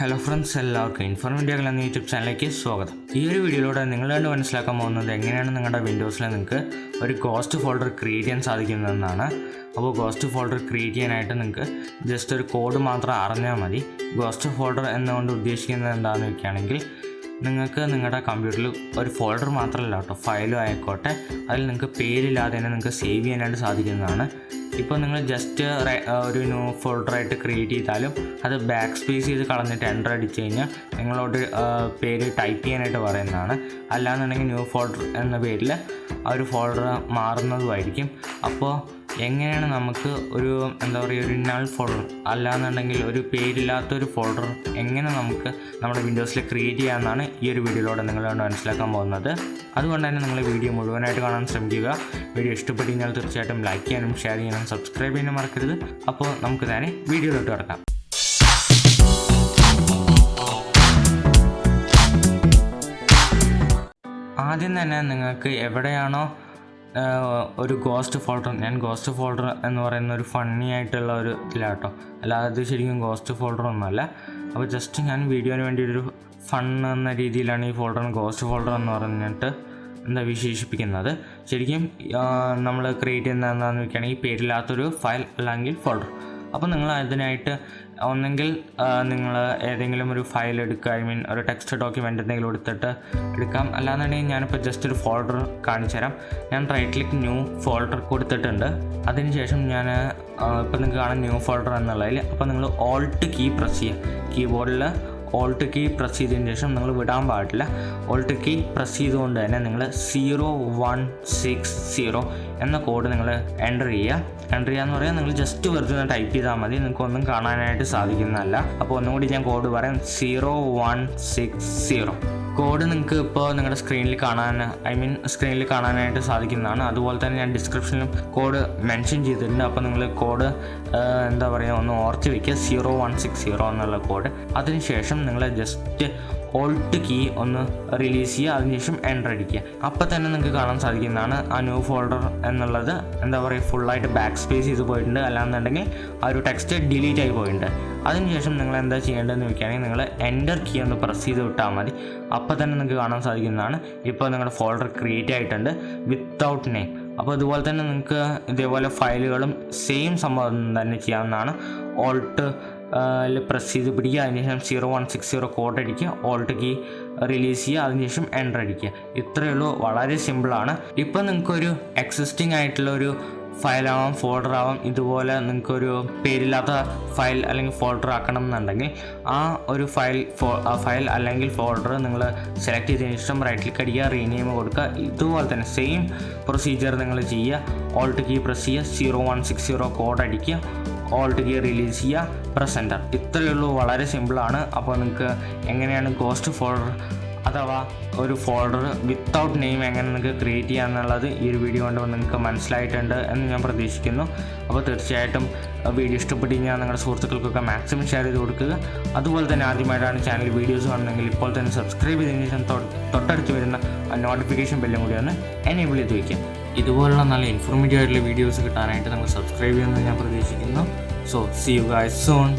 Hello friends, എല്ലാവർക്കും informative എന്ന YouTube ചാനലിലേക്ക് സ്വാഗതം. ഈ ഒരു വീഡിയോയിലൂടെ നിങ്ങളാണ്ട് മനസ്സിലാക്കാൻ പോകുന്നത് എങ്ങനെയാണ് നിങ്ങളുടെ വിൻഡോസിൽ നിങ്ങൾക്ക് ഒരു ഗോസ്റ്റ് ഫോൾഡർ ക്രിയേറ്റ് ചെയ്യാൻ സാധിക്കുന്നതെന്നാണ്. അപ്പോൾ ഗോസ്റ്റ് ഫോൾഡർ ക്രിയേറ്റ് ചെയ്യാനായിട്ട് നിങ്ങൾക്ക് ജസ്റ്റ് ഒരു കോഡ് മാത്രം അറിഞ്ഞാൽ മതി. ഗോസ്റ്റ് ഫോൾഡർ എന്നുകൊണ്ട് ഉദ്ദേശിക്കുന്നത് എന്താണെന്ന് വയ്ക്കുകയാണെങ്കിൽ നിങ്ങൾക്ക് നിങ്ങളുടെ കമ്പ്യൂട്ടറിൽ ഒരു ഫോൾഡർ മാത്രമല്ല കേട്ടോ, ഫയലും ആയിക്കോട്ടെ, അതിൽ നിങ്ങൾക്ക് പേരില്ലാതെ തന്നെ നിങ്ങൾക്ക് സേവ് ചെയ്യാനായിട്ട് സാധിക്കുന്നതാണ്. ഇപ്പോൾ നിങ്ങൾ ജസ്റ്റ് ഒരു ന്യൂ ഫോൾഡറായിട്ട് ക്രിയേറ്റ് ചെയ്താലും അത് ബാക്ക് സ്പേസ് ചെയ്ത് കളഞ്ഞിട്ട് എൻ്റർ അടിച്ച് കഴിഞ്ഞാൽ നിങ്ങളോട് പേര് ടൈപ്പ് ചെയ്യാനായിട്ട് പറയുന്നതാണ്. അല്ലാന്നുണ്ടെങ്കിൽ ന്യൂ ഫോൾഡർ എന്ന പേരിൽ ആ ഒരു ഫോൾഡർ മാറുന്നതുമായിരിക്കും. അപ്പോൾ എങ്ങനെയാണ് നമുക്ക് ഒരു ഒരു നൾ ഫോൾഡർ അല്ലാന്നുണ്ടെങ്കിൽ ഒരു പേരില്ലാത്തൊരു ഫോൾഡർ എങ്ങനെ നമുക്ക് നമ്മുടെ വിൻഡോസിൽ ക്രിയേറ്റ് ചെയ്യാമെന്നാണ് ഈ ഒരു വീഡിയോയിലൂടെ നിങ്ങളോട് മനസ്സിലാക്കാൻ പോകുന്നത്. അതുകൊണ്ട് തന്നെ നിങ്ങൾ വീഡിയോ മുഴുവനായിട്ട് കാണാൻ ശ്രമിക്കുക. വീഡിയോ ഇഷ്ടപ്പെട്ട് കഴിഞ്ഞാൽ തീർച്ചയായിട്ടും ലൈക്ക് ചെയ്യാനും ഷെയർ ചെയ്യാനും സബ്സ്ക്രൈബ് ചെയ്യാനും മറക്കരുത്. അപ്പോൾ നമുക്ക് നേരെ വീഡിയോയിലോട്ട് കിടക്കാം. ആദ്യം തന്നെ നിങ്ങൾക്ക് എവിടെയാണോ ഒരു ഗോസ്റ്റ് ഫോൾഡർ, ഞാൻ ഗോസ്റ്റ് ഫോൾഡർ എന്ന് പറയുന്ന ഒരു ഫണ്ണി ആയിട്ടുള്ള ഒരു ഇതിലാട്ടോ, അല്ലാതെ ഇത് ശരിക്കും ഗോസ്റ്റ് ഫോൾഡർ ഒന്നുമല്ല. അപ്പോൾ ജസ്റ്റ് ഞാൻ വീഡിയോന് വേണ്ടി ഒരു ഫൺ എന്ന രീതിയിലാണ് ഈ ഫോൾഡറിന് ഗോസ്റ്റ് ഫോൾഡർ എന്ന് പറഞ്ഞിട്ട് വിശേഷിപ്പിക്കുന്നത്. ശരിക്കും നമ്മൾ ക്രിയേറ്റ് ചെയ്യുന്നത് എന്താണെന്ന് വെക്കുകയാണെങ്കിൽ പേരില്ലാത്തൊരു ഫയൽ അല്ലെങ്കിൽ ഫോൾഡർ. അപ്പോൾ നിങ്ങൾ അതിനായിട്ട് ഒന്നെങ്കിൽ നിങ്ങൾ ഏതെങ്കിലും ഒരു ഫയൽ എടുക്കുക, ഒരു ടെക്സ്റ്റ് ഡോക്യുമെൻ്റ് എന്തെങ്കിലും എടുക്കാം. അല്ലാന്നുണ്ടെങ്കിൽ ഞാനിപ്പോൾ ജസ്റ്റ് ഒരു ഫോൾഡർ കാണിച്ചു തരാം. ഞാൻ റൈറ്റ് ക്ലിക്ക് ന്യൂ ഫോൾഡർ കൊടുത്തിട്ടുണ്ട്. അതിനുശേഷം ഞാൻ ഇപ്പോൾ നിങ്ങൾക്ക് കാണാം ന്യൂ ഫോൾഡർ എന്നുള്ളതിൽ. അപ്പോൾ നിങ്ങൾ ഓൾട്ട് കീ പ്രസ് ചെയ്യുക. കീബോർഡിൽ ഓൾട്ട് കീ പ്രസ് ചെയ്തതിന് ശേഷം നിങ്ങൾ വിടാൻ പാടില്ല. ഓൾട്ട് കീ പ്രസ് ചെയ്തുകൊണ്ട് തന്നെ നിങ്ങൾ 0160 എന്ന കോഡ് നിങ്ങൾ എൻ്റർ ചെയ്യാന്ന് പറയാൻ നിങ്ങൾ ജസ്റ്റ് വെറുതെ ടൈപ്പ് ചെയ്താൽ മതി, നിങ്ങൾക്കൊന്നും കാണാനായിട്ട് സാധിക്കുന്നതല്ല. അപ്പോൾ ഒന്നുകൂടി ഞാൻ കോഡ് പറയാം, 0160. കോഡ് നിങ്ങൾക്ക് ഇപ്പോൾ നിങ്ങളുടെ സ്ക്രീനിൽ കാണാനായിട്ട് സാധിക്കുന്നതാണ്. അതുപോലെ തന്നെ ഞാൻ ഡിസ്ക്രിപ്ഷനിലും കോഡ് മെൻഷൻ ചെയ്തിട്ടുണ്ട്. അപ്പോൾ നിങ്ങൾ കോഡ് ഒന്ന് ഓർത്ത് വയ്ക്കുക, 0160 എന്നുള്ള കോഡ്. അതിനുശേഷം നിങ്ങൾ ജസ്റ്റ് ഓൾട്ട് കീ ഒന്ന് റിലീസ് ചെയ്യുക, അതിനുശേഷം എൻ്റർ അടിക്കുക. അപ്പോൾ തന്നെ നിങ്ങൾക്ക് കാണാൻ സാധിക്കുന്നതാണ് ആ ന്യൂ ഫോൾഡർ എന്നുള്ളത് ഫുള്ളായിട്ട് ബാക്ക് സ്പേസ് ചെയ്ത് പോയിട്ടുണ്ട്. അല്ലാന്നുണ്ടെങ്കിൽ ആ ഒരു ടെക്സ്റ്റ് ഡിലീറ്റ് ആയി പോയിട്ടുണ്ട്. അതിനുശേഷം നിങ്ങൾ എന്താ ചെയ്യേണ്ടതെന്ന് വെക്കുകയാണെങ്കിൽ നിങ്ങൾ എൻ്റർ കീ ഒന്ന് പ്രസ് ചെയ്ത് വിട്ടാൽ മതി. അപ്പോൾ തന്നെ നിങ്ങൾക്ക് കാണാൻ സാധിക്കുന്നതാണ് ഇപ്പോൾ നിങ്ങളുടെ ഫോൾഡർ ക്രിയേറ്റ് ആയിട്ടുണ്ട് വിത്തൗട്ട് നെയിം. അപ്പോൾ ഇതുപോലെ തന്നെ നിങ്ങൾക്ക് ഇതേപോലെ ഫയലുകളും സെയിം സംഭവം തന്നെ ചെയ്യാവുന്നതാണ്. ഓൾട്ട് പ്രസ് ചെയ്ത് പിടിക്കുക, അതിനുശേഷം 0160 കോഡ് അടിക്കുക, ഓൾട്ട് കീ റിലീസ് ചെയ്യുക, അതിനുശേഷം എൻ്റർ അടിക്കുക. ഇത്രയേ ഉള്ളൂ, വളരെ സിമ്പിളാണ്. ഇപ്പോൾ നിങ്ങൾക്കൊരു എക്സിസ്റ്റിംഗ് ആയിട്ടുള്ള ഒരു ഫയലാവാം, ഫോൾഡർ ആവാം, ഇതുപോലെ നിങ്ങൾക്കൊരു പേരില്ലാത്ത ഫയൽ അല്ലെങ്കിൽ ഫോൾഡർ ആക്കണം എന്നുണ്ടെങ്കിൽ ആ ഒരു ഫയൽ അല്ലെങ്കിൽ ഫോൾഡർ നിങ്ങൾ സെലക്ട് ചെയ്തതിന് ശേഷം റൈറ്റ് ക്ലിക്ക് അടിക്കുക, റീനെയിം കൊടുക്കുക. ഇതുപോലെ തന്നെ സെയിം പ്രൊസീജിയർ നിങ്ങൾ ചെയ്യുക. ഓൾട്ട് കീ പ്രസ് ചെയ്യുക, 0160 കോഡ് അടിക്കുക, ഓൾട്ട് കീ റിലീസ് ചെയ്യുക, പ്രസ് എൻ്റർ. ഇത്രയേ ഉള്ളൂ, വളരെ സിമ്പിളാണ്. അപ്പോൾ നിങ്ങൾക്ക് എങ്ങനെയാണ് ഗോസ്റ്റ് ഫോൾഡർ അഥവാ ഒരു ഫോൾഡർ വിത്തൗട്ട് നെയിം എങ്ങനെ നിങ്ങൾക്ക് ക്രിയേറ്റ് ചെയ്യാമെന്നുള്ളത് ഈ ഒരു വീഡിയോ കൊണ്ട് നിങ്ങൾക്ക് മനസ്സിലായിട്ടുണ്ട് എന്ന് ഞാൻ പ്രതീക്ഷിക്കുന്നു. അപ്പോൾ തീർച്ചയായിട്ടും വീഡിയോ ഇഷ്ടപ്പെട്ട് കഴിഞ്ഞാൽ നിങ്ങളുടെ സുഹൃത്തുക്കൾക്കൊക്കെ മാക്സിമം ഷെയർ ചെയ്ത് കൊടുക്കുക. അതുപോലെ തന്നെ ആദ്യമായിട്ടാണ് ചാനൽ വീഡിയോസ് കാണുന്നതെങ്കിൽ ഇപ്പോൾ തന്നെ സബ്സ്ക്രൈബ് ചെയ്തതിന് ശേഷം തൊട്ടടുത്ത് വരുന്ന നോട്ടിഫിക്കേഷൻ ബെല്ലും കൂടി ഒന്ന് എനേബിൾ ചെയ്ത് വയ്ക്കുക. ഇതുപോലുള്ള നല്ല ഇൻഫോർമേറ്റീവ് ആയിട്ടുള്ള വീഡിയോസ് കിട്ടാനായിട്ട് നിങ്ങൾ സബ്സ്ക്രൈബ് ചെയ്യുമെന്ന് ഞാൻ പ്രതീക്ഷിക്കുന്നു. So see you guys soon.